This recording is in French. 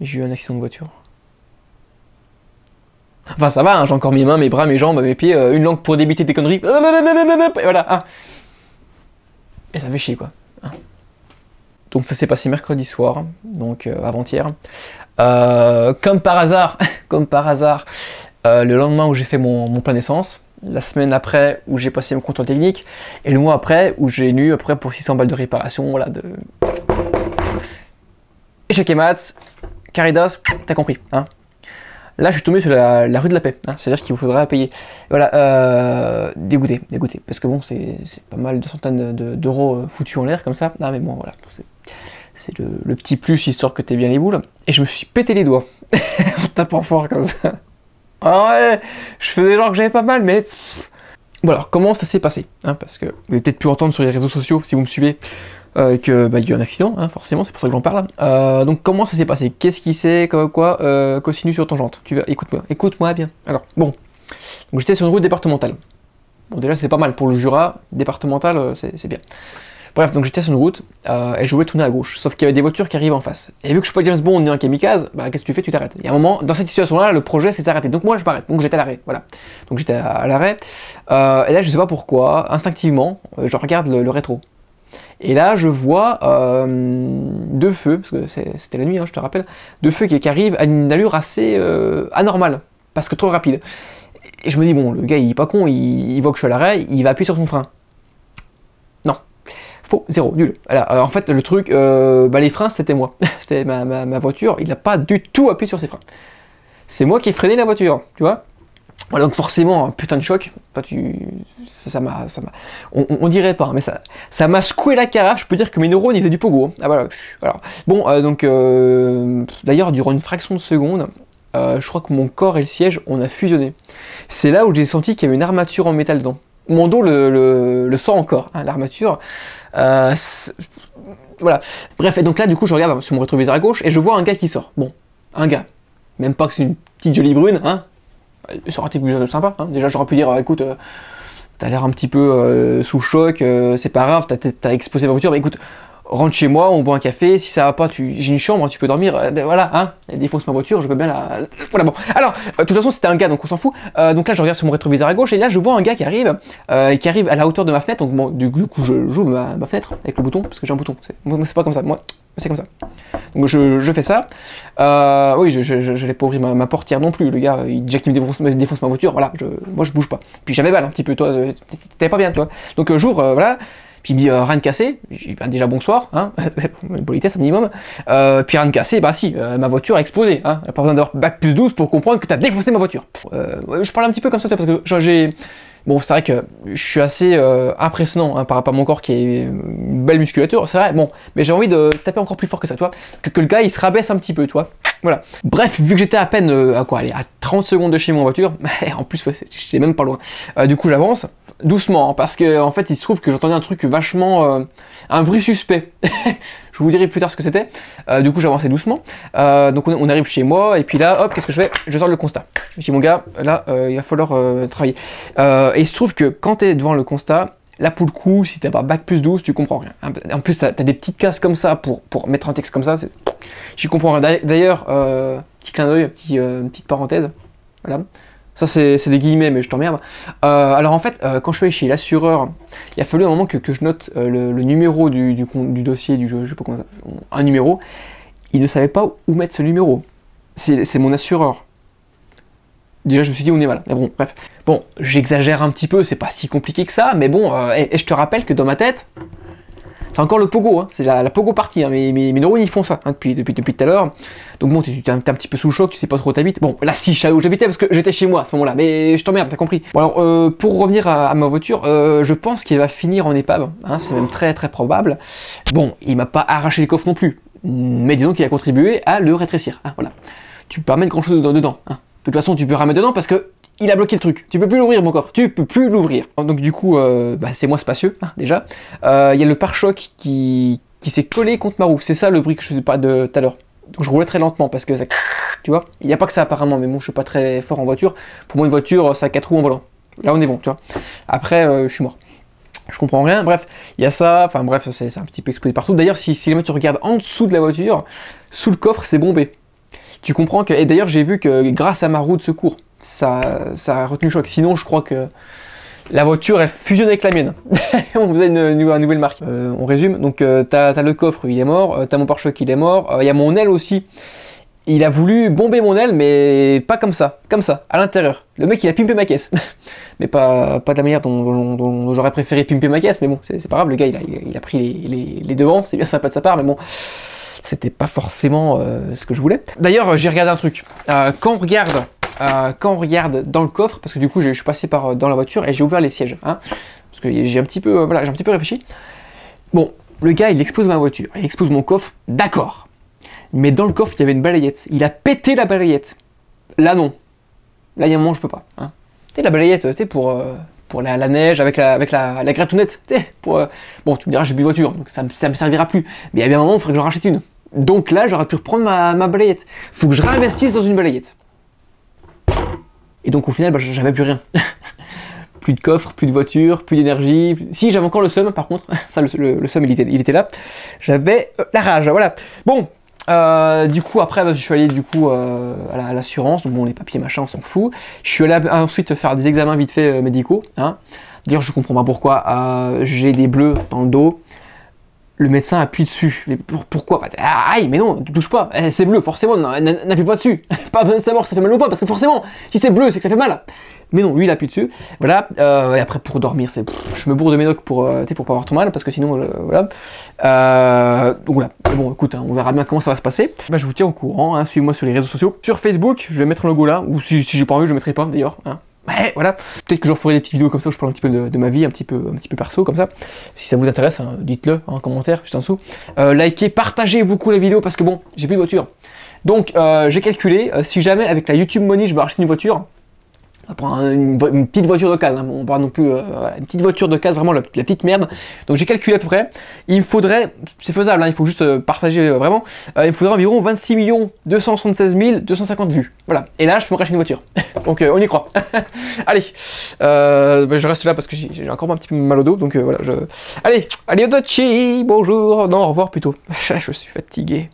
J'ai eu un accident de voiture. Enfin ça va, hein, j'ai encore mes mains, mes bras, mes jambes, mes pieds, une langue pour débiter des conneries. Et voilà. Hein. Et ça fait chier quoi. Hein. Donc ça s'est passé mercredi soir, donc avant-hier. Comme par hasard, le lendemain où j'ai fait mon plein d'essence, la semaine après où j'ai passé mon contrôle technique, et le mois après où j'ai eu après pour 600 balles de réparation, voilà, de... Échec et maths, Caridas, t'as compris, hein. Là, je suis tombé sur la rue de la paix, hein, c'est-à-dire qu'il vous faudra payer. Voilà, dégoûté, parce que bon, c'est pas mal de centaines d'euros foutus en l'air comme ça. Ah mais bon, voilà, c'est le petit plus, histoire que t'aies bien les boules. Et je me suis pété les doigts, en tapant fort comme ça. Ah ouais, je faisais genre que j'avais pas mal, mais... Bon alors, comment ça s'est passé, hein, parce que vous avez peut-être pu entendre sur les réseaux sociaux, si vous me suivez, que bah, il y a eu un accident, hein, forcément, c'est pour ça que j'en parle. Donc comment ça s'est passé? Qu'est-ce qui s'est, quoi, cosinus sur tangente? Tu vas, écoute-moi bien. Alors, bon, donc j'étais sur une route départementale. Bon déjà c'est pas mal, pour le Jura, départemental, c'est bien. Bref, donc j'étais sur une route, et je voulais tourner à gauche, sauf qu'il y avait des voitures qui arrivaient en face. Et vu que je suis pas James Bond ni un kamikaze, bah qu'est-ce que tu fais? Tu t'arrêtes. Il y a un moment, dans cette situation-là, le projet c'est s'arrêter. Donc moi je m'arrête, donc j'étais à l'arrêt, voilà. Donc j'étais à l'arrêt, et là je sais pas pourquoi, instinctivement, je regarde le rétro. Et là je vois deux feux, parce que c'était la nuit, hein, je te rappelle, deux feux qui arrivent à une allure assez anormale, parce que trop rapide. Et je me dis, bon, le gars il est pas con, il voit que je suis à l'arrêt, il va appuyer sur son frein. Non. Faux, zéro, nul. Alors, en fait, le truc, bah, les freins, c'était moi. C'était ma voiture, il n'a pas du tout appuyé sur ses freins. C'est moi qui ai freiné la voiture, tu vois. Voilà, donc forcément, un putain de choc. Toi, ça m'a... On dirait pas, mais ça m'a secoué la carafe. Je peux dire que mes neurones, ils faisaient du pogo. Hein. Ah voilà. Alors, bon, donc, d'ailleurs, durant une fraction de seconde, je crois que mon corps et le siège, on a fusionné. C'est là où j'ai senti qu'il y avait une armature en métal dedans. Mon dos le sent encore, hein, l'armature. Voilà. Bref, et donc là, du coup, je regarde sur mon rétroviseur à gauche et je vois un gars qui sort. Bon, un gars. Même pas que c'est une petite jolie brune, hein. Ça aurait été plus sympa, hein. Déjà, j'aurais pu dire, écoute, t'as l'air un petit peu sous choc, c'est pas grave, t'as exposé ma voiture, mais écoute, rentre chez moi, on boit un café, si ça va pas, j'ai une chambre, tu peux dormir, voilà, hein, défonce ma voiture, je peux bien la... Voilà, bon. Alors, de toute façon, c'était un gars, donc on s'en fout. Donc là, je regarde sur mon rétroviseur à gauche, et là, je vois un gars qui arrive à la hauteur de ma fenêtre, donc bon, du coup, j'ouvre ma fenêtre avec le bouton, parce que j'ai un bouton. Moi, c'est pas comme ça, moi, c'est comme ça. Donc je fais ça. Oui, je l'ai pas ouvrir ma portière non plus, le gars, déjà qu'il me défonce ma voiture, voilà, moi, je bouge pas. Puis j'avais mal un petit peu, toi, t'avais pas bien, toi. Donc j'ouvre, voilà. Puis il me dit rien de cassé, j'ai dit bah, déjà bonsoir, hein, une politesse un minimum. Puis rien de cassé, bah si, ma voiture a explosé, hein, pas besoin d'avoir bac plus 12 pour comprendre que t'as défoncé ma voiture. Je parle un petit peu comme ça, parce que j'ai... Bon, c'est vrai que je suis assez impressionnant hein, par rapport à mon corps qui est une belle musculature, c'est vrai, bon, mais j'ai envie de taper encore plus fort que ça, toi, que le gars il se rabaisse un petit peu, toi. Voilà. Bref, vu que j'étais à peine à 30 secondes de chez moi en voiture, en plus, ouais, j'étais même pas loin. Du coup, j'avance doucement, hein, parce que en fait, il se trouve que j'entendais un truc vachement, un bruit suspect. Je vous dirai plus tard ce que c'était. Du coup, j'avançais doucement. Donc, on arrive chez moi, et puis là, hop, qu'est-ce que je fais? Je sors le constat. Je dis, mon gars, là, il va falloir travailler. Et il se trouve que quand tu es devant le constat, là, pour le coup, si t'as pas bac plus 12, tu comprends rien. En plus, t'as des petites cases comme ça pour mettre un texte comme ça. J'y comprends rien. D'ailleurs, petit clin d'œil, petite parenthèse. Voilà. Ça, c'est des guillemets, mais je t'emmerde. Alors, en fait, quand je suis allé chez l'assureur, il a fallu un moment que je note le numéro du dossier, du jeu, je sais pas comment ça. Un numéro. Il ne savait pas où mettre ce numéro. C'est mon assureur. Déjà, je me suis dit, on est mal. Mais bon, bref. Bon, j'exagère un petit peu, c'est pas si compliqué que ça, mais bon, et je te rappelle que dans ma tête, c'est encore le pogo, hein, c'est la pogo partie, hein, mes neurones ils font ça hein, depuis tout à l'heure. Donc bon, t'es un petit peu sous le choc, tu sais pas trop où t'habites. Bon, là, si je savais où j'habitais, parce que j'étais chez moi à ce moment-là, mais je t'emmerde, t'as compris. Bon, alors, pour revenir à ma voiture, je pense qu'elle va finir en épave, hein, c'est même très très probable. Bon, il m'a pas arraché le coffre non plus, mais disons qu'il a contribué à le rétrécir, hein, voilà. Tu peux pas mettre grand chose dedans, hein. De toute façon, tu peux ramettre dedans parce que il a bloqué le truc. Tu peux plus l'ouvrir, mon coffre. Tu peux plus l'ouvrir. Donc du coup, bah, c'est moins spacieux, hein, déjà. Il y a le pare-choc qui s'est collé contre ma roue. C'est ça le bruit que je faisais pas de tout à l'heure. Donc je roulais très lentement parce que ça... Tu vois, il n'y a pas que ça apparemment, mais bon, je suis pas très fort en voiture. Pour moi, une voiture, ça a 4 roues en volant. Là, on est bon, tu vois. Après, je suis mort. Je comprends rien. Bref, il y a ça. Enfin bref, c'est un petit peu explosé partout. D'ailleurs, si jamais tu regardes en dessous de la voiture, sous le coffre, c'est bombé. tu comprends que... Et d'ailleurs, j'ai vu que grâce à ma roue de secours, ça a retenu le choc. Sinon, je crois que la voiture, elle fusionne avec la mienne. On faisait une nouvelle marque. On résume. Donc, t'as le coffre, il est mort. T'as mon pare-choc, il est mort. Il y a mon aile aussi. Il a voulu bomber mon aile, mais pas comme ça, à l'intérieur. Le mec, il a pimpé ma caisse. Mais pas de la manière dont j'aurais préféré pimper ma caisse, mais bon, c'est pas grave, le gars, il a pris les devants, c'est bien sympa de sa part, mais bon, c'était pas forcément ce que je voulais. D'ailleurs, j'ai regardé un truc. Quand on regarde dans le coffre, parce que du coup, je suis passé dans la voiture et j'ai ouvert les sièges, hein, parce que j'ai un petit peu réfléchi. Bon, le gars, il expose ma voiture, il expose mon coffre, d'accord. Mais dans le coffre, il y avait une balayette. Il a pété la balayette. Là, non. Là, il y a un moment, je peux pas. Hein. Tu sais, la balayette, tu sais, pour la neige, avec la gratounette. Tu sais, bon, tu me diras, j'ai plus de voiture, donc ça me servira plus. Mais il y a bien un moment, il faudrait que j'en rachète une. Donc là, j'aurais pu reprendre ma balayette. Faut que je réinvestisse dans une balayette. Et donc, au final, bah, j'avais plus rien. Plus de coffre, plus de voiture, plus d'énergie. Si, j'avais encore le seum, par contre. Ça, le seum, il était là. J'avais la rage, voilà. Bon. Du coup après je suis allé du coup à l'assurance, donc bon les papiers machin on s'en fout. Je suis allé ensuite faire des examens vite fait médicaux. Hein. D'ailleurs je comprends pas pourquoi j'ai des bleus dans le dos. Le médecin appuie dessus. Mais pourquoi? Aïe, mais non, ne touche pas. C'est bleu, forcément, n'appuie pas dessus. Pas besoin de savoir si ça fait mal ou pas, parce que forcément, si c'est bleu, c'est que ça fait mal. Mais non, lui, il appuie dessus. Voilà. Et après, pour dormir, je me bourre de médoc pour pas avoir trop mal, parce que sinon, voilà. Donc voilà. Bon, écoute, hein, on verra bien comment ça va se passer. Bah, je vous tiens au courant. Hein, suivez-moi sur les réseaux sociaux. Sur Facebook, je vais mettre un logo là, ou si j'ai pas envie, je le mettrai pas d'ailleurs. Hein. Ouais, voilà. Peut-être que je referai des petites vidéos comme ça où je parle un petit peu de ma vie, un petit peu perso comme ça. Si ça vous intéresse, hein, dites-le en commentaire juste en dessous. Likez, partagez beaucoup la vidéo parce que bon, j'ai plus de voiture. Donc j'ai calculé, si jamais avec la YouTube Money je me rachète une voiture, on va prendre une petite voiture d'occasion, hein, on parle non plus voilà, une petite voiture d'occasion, vraiment la petite merde. Donc j'ai calculé à peu près, il me faudrait, c'est faisable, hein, il faut juste partager vraiment, il me faudrait environ 26 276 250 vues. Voilà, et là je peux me racheter une voiture. Donc on y croit. Allez, je reste là parce que j'ai encore un petit peu mal au dos, donc voilà. Allez, arrivederci, bonjour, non au revoir plutôt. Je suis fatigué.